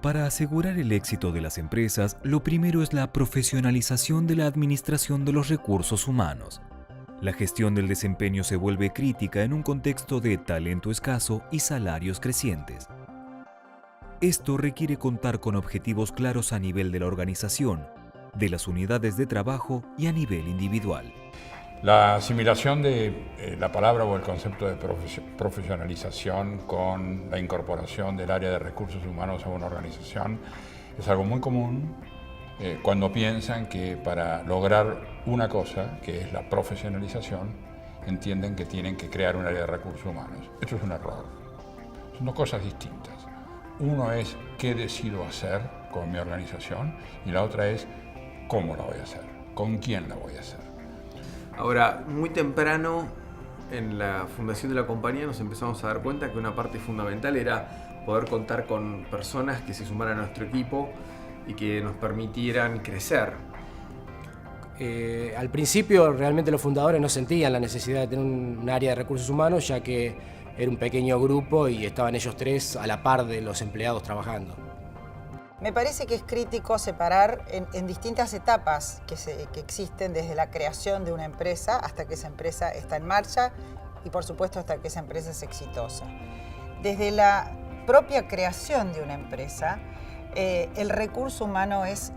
Para asegurar el éxito de las empresas, lo primero es la profesionalización de la administración de los recursos humanos. La gestión del desempeño se vuelve crítica en un contexto de talento escaso y salarios crecientes. Esto requiere contar con objetivos claros a nivel de la organización, de las unidades de trabajo y a nivel individual. La asimilación de la palabra o el concepto de profesionalización con la incorporación del área de recursos humanos a una organización es algo muy común cuando piensan que para lograr una cosa, que es la profesionalización, entienden que tienen que crear un área de recursos humanos. Esto es un error. Son dos cosas distintas. Uno es qué decido hacer con mi organización y la otra es cómo la voy a hacer, con quién la voy a hacer. Ahora, muy temprano en la fundación de la compañía nos empezamos a dar cuenta que una parte fundamental era poder contar con personas que se sumaran a nuestro equipo y que nos permitieran crecer. Al principio realmente los fundadores no sentían la necesidad de tener un área de recursos humanos, ya que era un pequeño grupo y estaban ellos tres a la par de los empleados trabajando. Me parece que es crítico separar en distintas etapas que existen desde la creación de una empresa hasta que esa empresa está en marcha y por supuesto hasta que esa empresa es exitosa. Desde la propia creación de una empresa, el recurso humano es,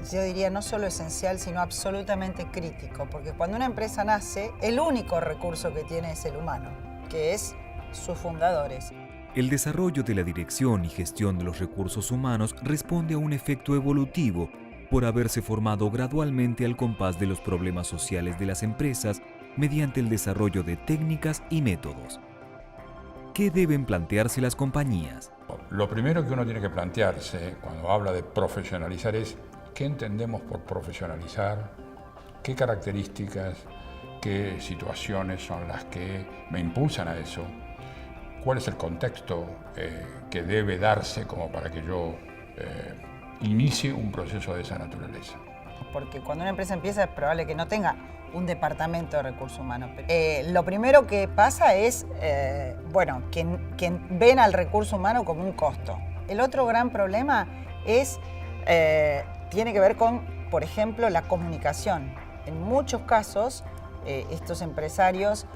yo diría, no solo esencial, sino absolutamente crítico, porque cuando una empresa nace, el único recurso que tiene es el humano, que es sus fundadores. El desarrollo de la dirección y gestión de los recursos humanos responde a un efecto evolutivo por haberse formado gradualmente al compás de los problemas sociales de las empresas mediante el desarrollo de técnicas y métodos. ¿Qué deben plantearse las compañías? Lo primero que uno tiene que plantearse cuando habla de profesionalizar es qué entendemos por profesionalizar, qué características, qué situaciones son las que me impulsan a eso. ¿Cuál es el contexto que debe darse como para que yo inicie un proceso de esa naturaleza? Porque cuando una empresa empieza es probable que no tenga un departamento de recursos humanos. Lo primero que pasa es, que ven al recurso humano como un costo. El otro gran problema tiene que ver con, por ejemplo, la comunicación. En muchos casos, estos empresarios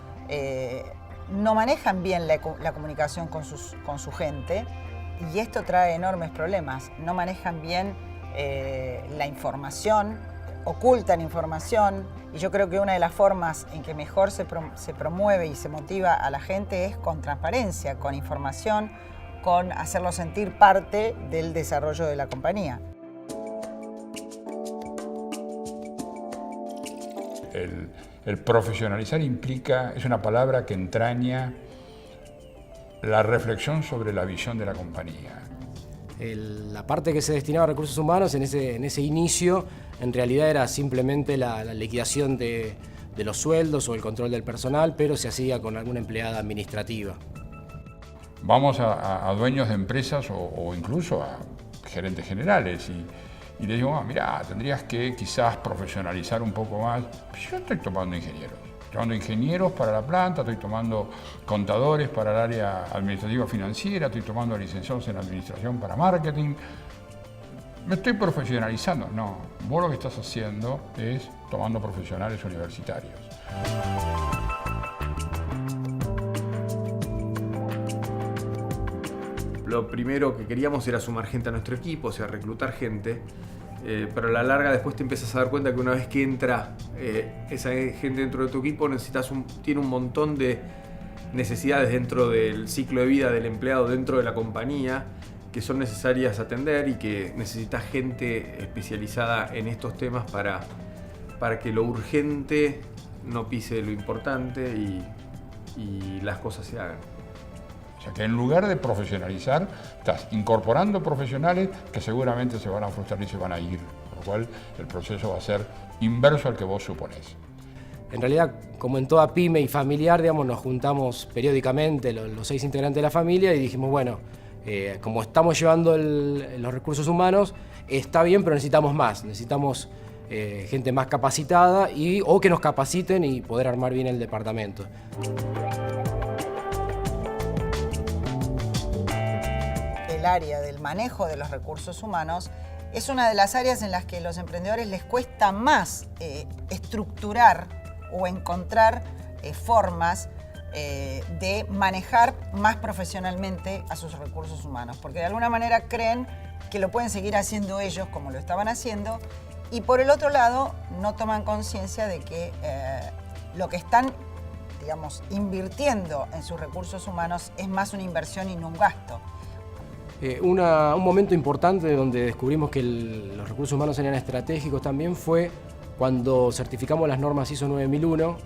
no manejan bien la comunicación con su gente y esto trae enormes problemas. No manejan bien la información, ocultan información y yo creo que una de las formas en que mejor se promueve y se motiva a la gente es con transparencia, con información, con hacerlo sentir parte del desarrollo de la compañía. El profesionalizar es una palabra que entraña la reflexión sobre la visión de la compañía. La parte que se destinaba a recursos humanos en ese inicio, en realidad era simplemente la liquidación de los sueldos o el control del personal, pero se hacía con alguna empleada administrativa. Vamos a dueños de empresas o incluso a gerentes generales y les digo, mirá, tendrías que quizás profesionalizar un poco más. Yo estoy tomando ingenieros para la planta, estoy tomando contadores para el área administrativa financiera, estoy tomando licenciados en administración para marketing. ¿Me estoy profesionalizando? No, vos lo que estás haciendo es tomando profesionales universitarios. Lo primero que queríamos era sumar gente a nuestro equipo, o sea, reclutar gente, pero a la larga después te empiezas a dar cuenta que una vez que entra esa gente dentro de tu equipo tiene un montón de necesidades dentro del ciclo de vida del empleado dentro de la compañía que son necesarias atender y que necesitas gente especializada en estos temas para que lo urgente no pise lo importante y las cosas se hagan. O sea que en lugar de profesionalizar, estás incorporando profesionales que seguramente se van a frustrar y se van a ir, por lo cual el proceso va a ser inverso al que vos suponés. En realidad, como en toda pyme y familiar, digamos, nos juntamos periódicamente los 6 integrantes de la familia y dijimos, bueno, como estamos llevando los recursos humanos, está bien, pero necesitamos más, necesitamos gente más capacitada o que nos capaciten y poder armar bien el departamento. el área del manejo de los recursos humanos, es una de las áreas en las que a los emprendedores les cuesta más estructurar o encontrar formas de manejar más profesionalmente a sus recursos humanos, porque de alguna manera creen que lo pueden seguir haciendo ellos como lo estaban haciendo, y por el otro lado no toman conciencia de que lo que están, digamos, invirtiendo en sus recursos humanos es más una inversión y no un gasto. Un momento importante donde descubrimos que los recursos humanos eran estratégicos también fue cuando certificamos las normas ISO 9001,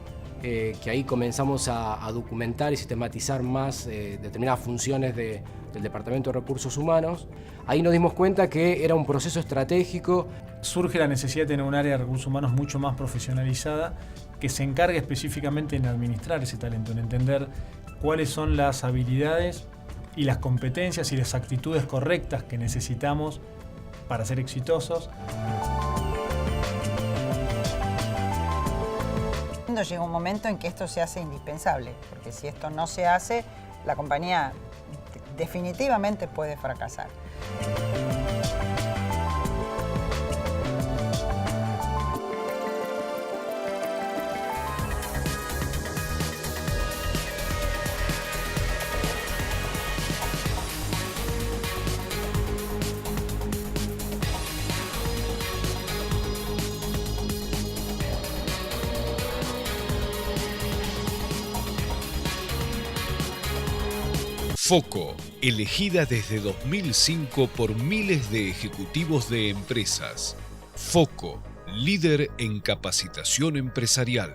que ahí comenzamos a documentar y sistematizar más determinadas funciones del Departamento de Recursos Humanos. Ahí nos dimos cuenta que era un proceso estratégico. Surge la necesidad de tener un área de recursos humanos mucho más profesionalizada que se encargue específicamente en administrar ese talento, en entender cuáles son las habilidades y las competencias y las actitudes correctas que necesitamos para ser exitosos. Llega un momento en que esto se hace indispensable, porque si esto no se hace, la compañía definitivamente puede fracasar. Foco, elegida desde 2005 por miles de ejecutivos de empresas. Foco, líder en capacitación empresarial.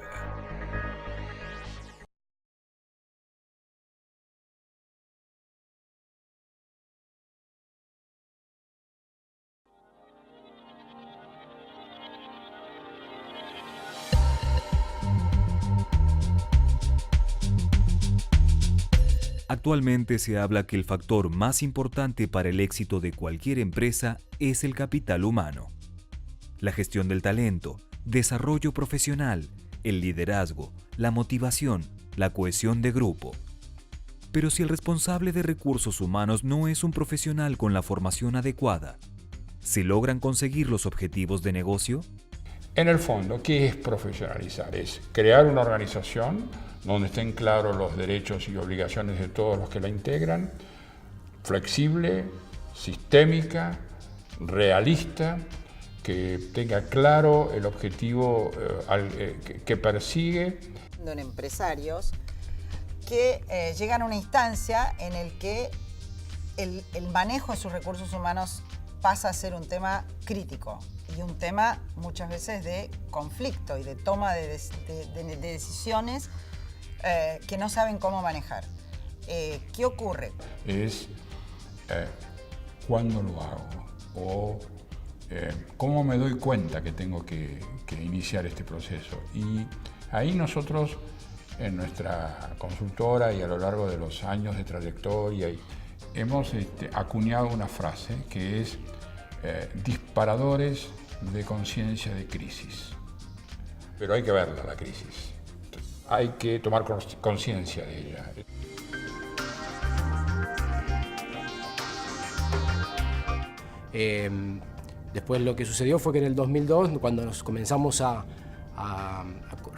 Actualmente se habla que el factor más importante para el éxito de cualquier empresa es el capital humano. La gestión del talento, desarrollo profesional, el liderazgo, la motivación, la cohesión de grupo. Pero si el responsable de recursos humanos no es un profesional con la formación adecuada, ¿se logran conseguir los objetivos de negocio? En el fondo, ¿qué es profesionalizar? Es crear una organización donde estén claros los derechos y obligaciones de todos los que la integran, flexible, sistémica, realista, que tenga claro el objetivo que persigue. En empresarios que llegan a una instancia en el que el manejo de sus recursos humanos pasa a ser un tema crítico y un tema muchas veces de conflicto y de toma de decisiones que no saben cómo manejar. ¿Qué ocurre? Es cuándo lo hago o cómo me doy cuenta que tengo que iniciar este proceso. Y ahí nosotros, en nuestra consultora y a lo largo de los años de trayectoria, hemos acuñado una frase que es disparadores de conciencia de crisis. Pero hay que verla, la crisis. Hay que tomar conciencia de ella. Después lo que sucedió fue que en el 2002, cuando nos comenzamos a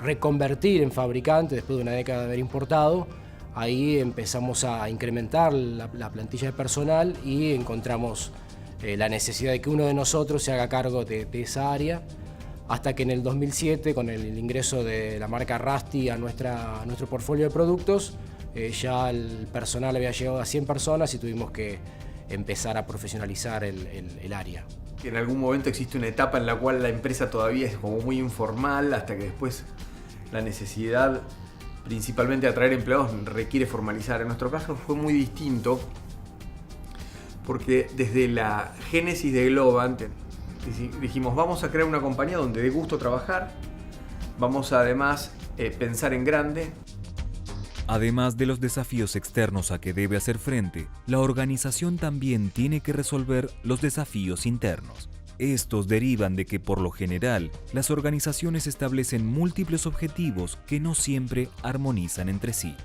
reconvertir en fabricante, después de una década de haber importado, ahí empezamos a incrementar la plantilla de personal y encontramos la necesidad de que uno de nosotros se haga cargo de esa área, hasta que en el 2007, con el ingreso de la marca Rusty a nuestro portfolio de productos, ya el personal había llegado a 100 personas y tuvimos que empezar a profesionalizar el área. En algún momento existe una etapa en la cual la empresa todavía es como muy informal, hasta que después la necesidad principalmente de atraer empleados requiere formalizar. En nuestro caso fue muy distinto, porque desde la génesis de Globant dijimos, vamos a crear una compañía donde dé gusto trabajar, vamos a además pensar en grande. Además de los desafíos externos a que debe hacer frente, la organización también tiene que resolver los desafíos internos. Estos derivan de que, por lo general, las organizaciones establecen múltiples objetivos que no siempre armonizan entre sí.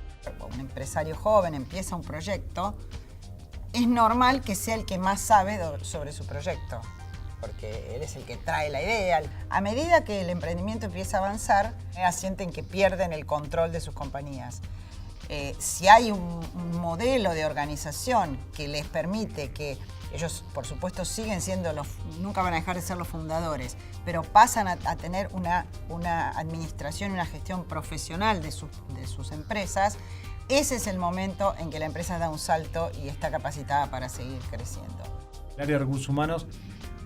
Un empresario joven empieza un proyecto, es normal que sea el que más sabe sobre su proyecto, porque él es el que trae la idea. A medida que el emprendimiento empieza a avanzar, sienten que pierden el control de sus compañías. Si hay un modelo de organización que les permite que ellos, por supuesto, siguen siendo nunca van a dejar de ser los fundadores, pero pasan a tener una administración, una gestión profesional de sus empresas, ese es el momento en que la empresa da un salto y está capacitada para seguir creciendo. El área de recursos humanos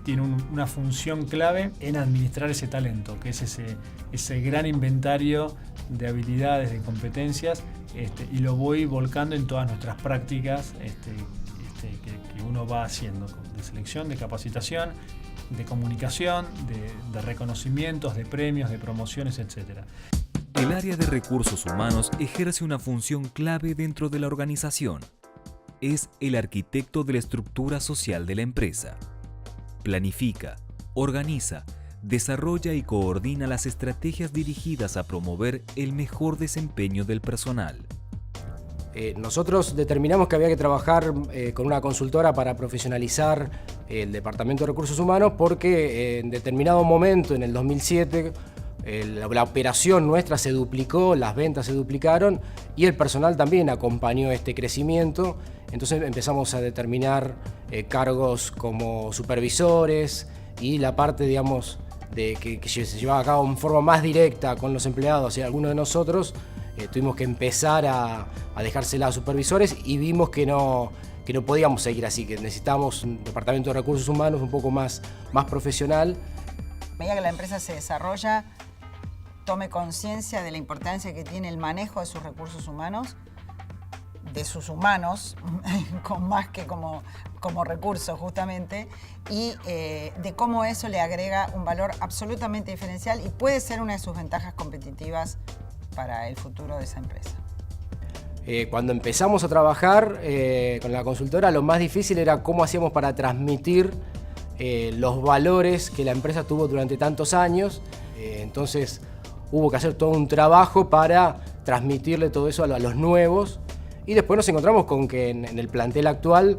tiene una función clave en administrar ese talento, que es ese gran inventario de habilidades, de competencias, y lo voy volcando en todas nuestras prácticas que uno va haciendo, de selección, de capacitación, de comunicación, de reconocimientos, de premios, de promociones, etc. El área de recursos humanos ejerce una función clave dentro de la organización. Es el arquitecto de la estructura social de la empresa. Planifica, organiza, desarrolla y coordina las estrategias dirigidas a promover el mejor desempeño del personal. Nosotros determinamos que había que trabajar con una consultora para profesionalizar el Departamento de Recursos Humanos porque en determinado momento, en el 2007, la operación nuestra se duplicó, las ventas se duplicaron y el personal también acompañó este crecimiento. Entonces empezamos a determinar cargos como supervisores y la parte, digamos, de que se llevaba a cabo en forma más directa con los empleados y algunos de nosotros tuvimos que empezar a dejársela a supervisores y vimos que no podíamos seguir así, que necesitábamos un departamento de recursos humanos un poco más profesional. A medida que la empresa se desarrolla, tome conciencia de la importancia que tiene el manejo de sus recursos humanos, de sus humanos, con más que como recurso justamente, y de cómo eso le agrega un valor absolutamente diferencial y puede ser una de sus ventajas competitivas para el futuro de esa empresa. Cuando empezamos a trabajar con la consultora, lo más difícil era cómo hacíamos para transmitir los valores que la empresa tuvo durante tantos años. Entonces hubo que hacer todo un trabajo para transmitirle todo eso a los nuevos. Y después nos encontramos con que en el plantel actual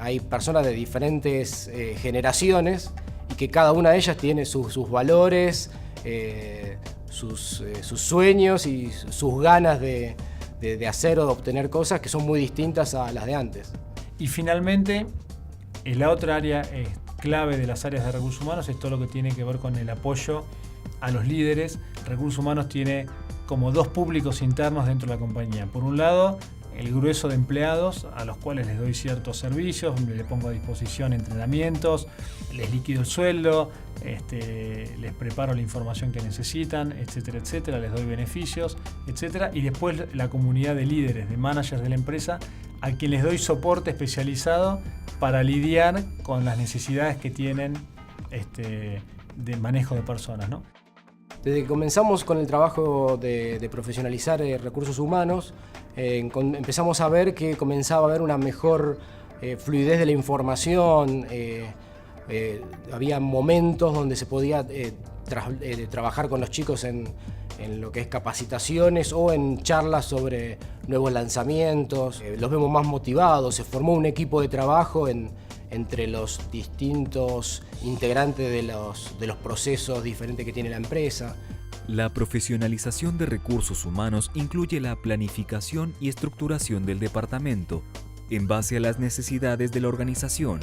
hay personas de diferentes generaciones y que cada una de ellas tiene sus valores, sus sueños y sus ganas de hacer o de obtener cosas que son muy distintas a las de antes. Y finalmente, la otra área clave de las áreas de recursos humanos es todo lo que tiene que ver con el apoyo a los líderes. Recursos humanos tiene como dos públicos internos dentro de la compañía. Por un lado, el grueso de empleados a los cuales les doy ciertos servicios, les pongo a disposición entrenamientos, les liquido el sueldo, les preparo la información que necesitan, etcétera, etcétera, les doy beneficios, etcétera. Y después la comunidad de líderes, de managers de la empresa, a quien les doy soporte especializado para lidiar con las necesidades que tienen de manejo de personas, ¿no? Desde que comenzamos con el trabajo de profesionalizar recursos humanos, empezamos a ver que comenzaba a haber una mejor fluidez de la información. Había momentos donde se podía trabajar con los chicos en lo que es capacitaciones o en charlas sobre nuevos lanzamientos. Los vemos más motivados, se formó un equipo de trabajo entre los distintos integrantes de los procesos diferentes que tiene la empresa. La profesionalización de recursos humanos incluye la planificación y estructuración del departamento en base a las necesidades de la organización,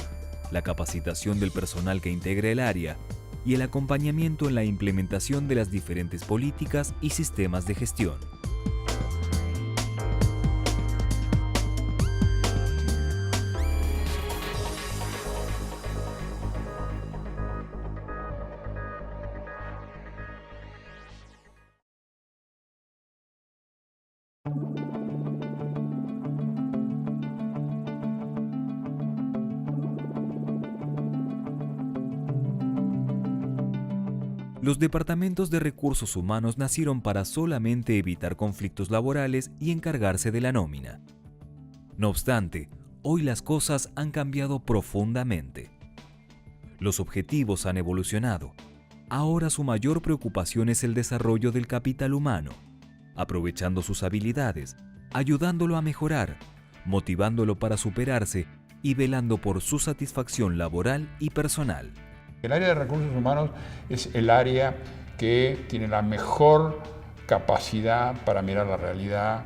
la capacitación del personal que integra el área y el acompañamiento en la implementación de las diferentes políticas y sistemas de gestión. Los departamentos de recursos humanos nacieron para solamente evitar conflictos laborales y encargarse de la nómina. No obstante, hoy las cosas han cambiado profundamente. Los objetivos han evolucionado. Ahora su mayor preocupación es el desarrollo del capital humano, aprovechando sus habilidades, ayudándolo a mejorar, motivándolo para superarse y velando por su satisfacción laboral y personal. El área de recursos humanos es el área que tiene la mejor capacidad para mirar la realidad.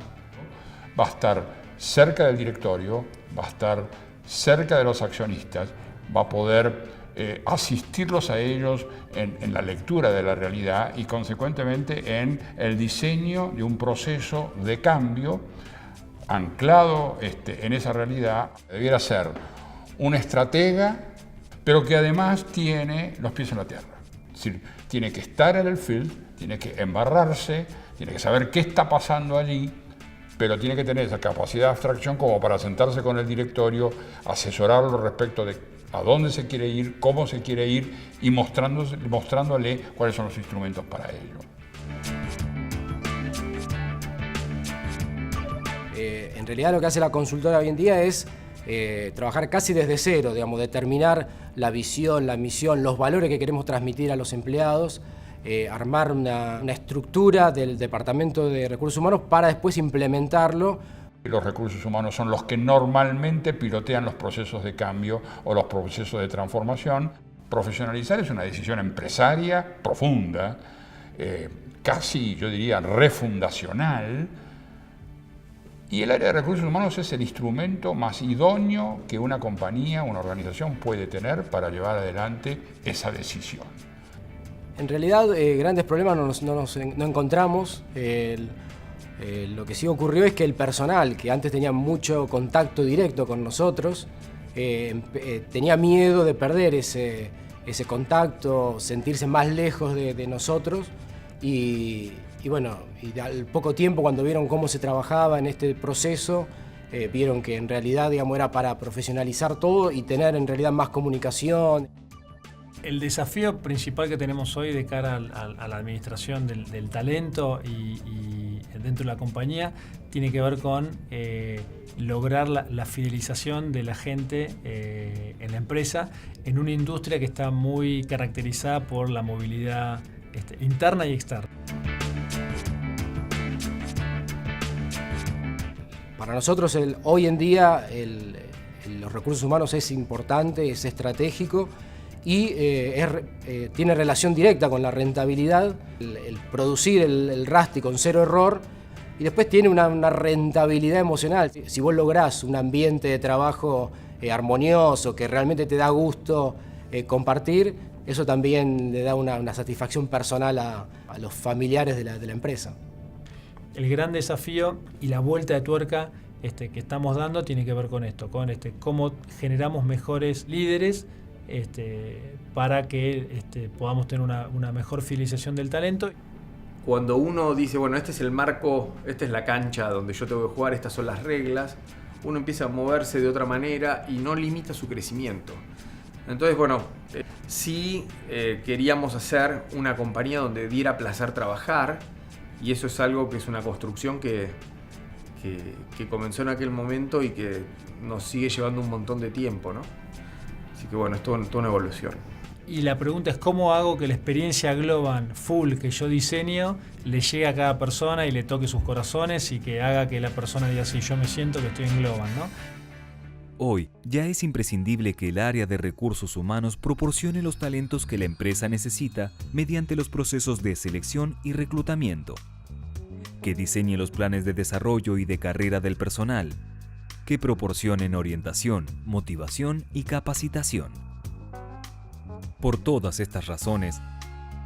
Va a estar cerca del directorio, va a estar cerca de los accionistas, va a poder asistirlos a ellos en la lectura de la realidad y consecuentemente en el diseño de un proceso de cambio anclado en esa realidad. Debiera ser un estratega, pero que además tiene los pies en la tierra. Es decir, tiene que estar en el field, tiene que embarrarse, tiene que saber qué está pasando allí, pero tiene que tener esa capacidad de abstracción como para sentarse con el directorio, asesorarlo respecto de a dónde se quiere ir, cómo se quiere ir y mostrándole cuáles son los instrumentos para ello. En realidad lo que hace la consultora hoy en día es trabajar casi desde cero, digamos, determinar la visión, la misión, los valores que queremos transmitir a los empleados, armar una estructura del Departamento de Recursos Humanos para después implementarlo. Los recursos humanos son los que normalmente pilotean los procesos de cambio o los procesos de transformación. Profesionalizar es una decisión empresaria profunda, casi, yo diría, refundacional. Y el área de recursos humanos es el instrumento más idóneo que una compañía, una organización puede tener para llevar adelante esa decisión. En realidad, grandes problemas no encontramos. Lo que sí ocurrió es que el personal, que antes tenía mucho contacto directo con nosotros, tenía miedo de perder ese contacto, sentirse más lejos de nosotros y al poco tiempo, cuando vieron cómo se trabajaba en este proceso, vieron que en realidad, digamos, era para profesionalizar todo y tener en realidad más comunicación. El desafío principal que tenemos hoy de cara a la administración del talento y dentro de la compañía tiene que ver con lograr la fidelización de la gente en la empresa en una industria que está muy caracterizada por la movilidad interna y externa. Para nosotros hoy en día los recursos humanos es importante, es estratégico y tiene relación directa con la rentabilidad, el producir el RASTI con cero error, y después tiene una rentabilidad emocional. Si vos lográs un ambiente de trabajo armonioso, que realmente te da gusto compartir, eso también le da una satisfacción personal a los familiares de la empresa. El gran desafío y la vuelta de tuerca que estamos dando tiene que ver con esto, con cómo generamos mejores líderes para que podamos tener una mejor fidelización del talento. Cuando uno dice, bueno, este es el marco, esta es la cancha donde yo tengo que jugar, estas son las reglas, uno empieza a moverse de otra manera y no limita su crecimiento. Entonces, bueno, sí queríamos hacer una compañía donde diera placer trabajar, y eso es algo que es una construcción que comenzó en aquel momento y que nos sigue llevando un montón de tiempo, ¿no? Así que bueno, es toda una evolución. Y la pregunta es cómo hago que la experiencia Globant full que yo diseño le llegue a cada persona y le toque sus corazones y que haga que la persona diga, sí, yo me siento que estoy en Globant, ¿no? Hoy ya es imprescindible que el área de recursos humanos proporcione los talentos que la empresa necesita mediante los procesos de selección y reclutamiento, que diseñe los planes de desarrollo y de carrera del personal, que proporcionen orientación, motivación y capacitación. Por todas estas razones,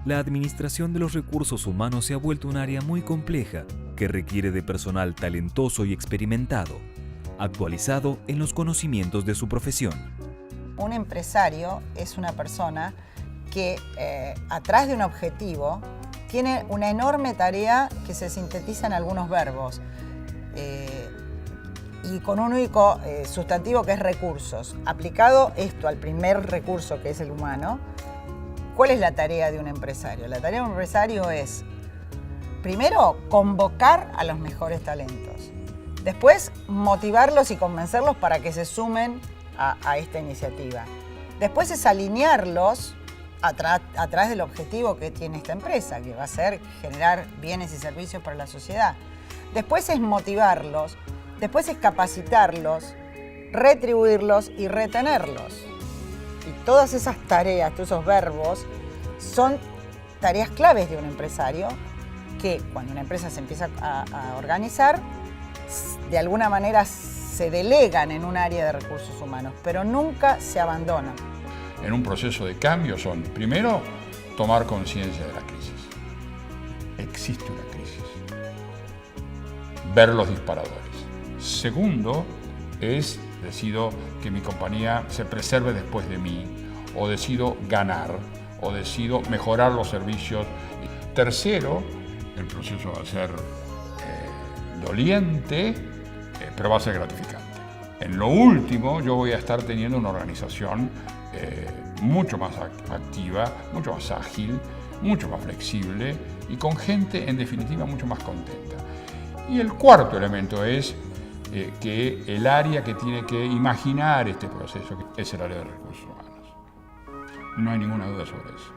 la administración de los recursos humanos se ha vuelto un área muy compleja que requiere de personal talentoso y experimentado, actualizado en los conocimientos de su profesión. Un empresario es una persona que atrás de un objetivo tiene una enorme tarea que se sintetiza en algunos verbos y con un único sustantivo que es recursos. Aplicado esto al primer recurso, que es el humano, ¿cuál es la tarea de un empresario? La tarea de un empresario es, primero, convocar a los mejores talentos. Después, motivarlos y convencerlos para que se sumen a esta iniciativa. Después es alinearlos atrás del objetivo que tiene esta empresa, que va a ser generar bienes y servicios para la sociedad. Después es motivarlos Después es capacitarlos, retribuirlos y retenerlos. Y todas esas tareas, todos esos verbos, son tareas claves de un empresario que cuando una empresa se empieza a organizar, de alguna manera se delegan en un área de recursos humanos, pero nunca se abandonan. En un proceso de cambio son, primero, tomar conciencia de la crisis. Existe una crisis. Ver los disparadores. Segundo, decido que mi compañía se preserve después de mí, o decido ganar, o decido mejorar los servicios. Tercero, el proceso va a ser doliente, pero va a ser gratificante. En lo último, yo voy a estar teniendo una organización mucho más activa, mucho más ágil, mucho más flexible y con gente, en definitiva, mucho más contenta. Y el cuarto elemento es que el área que tiene que imaginar este proceso es el área de recursos humanos. No hay ninguna duda sobre eso.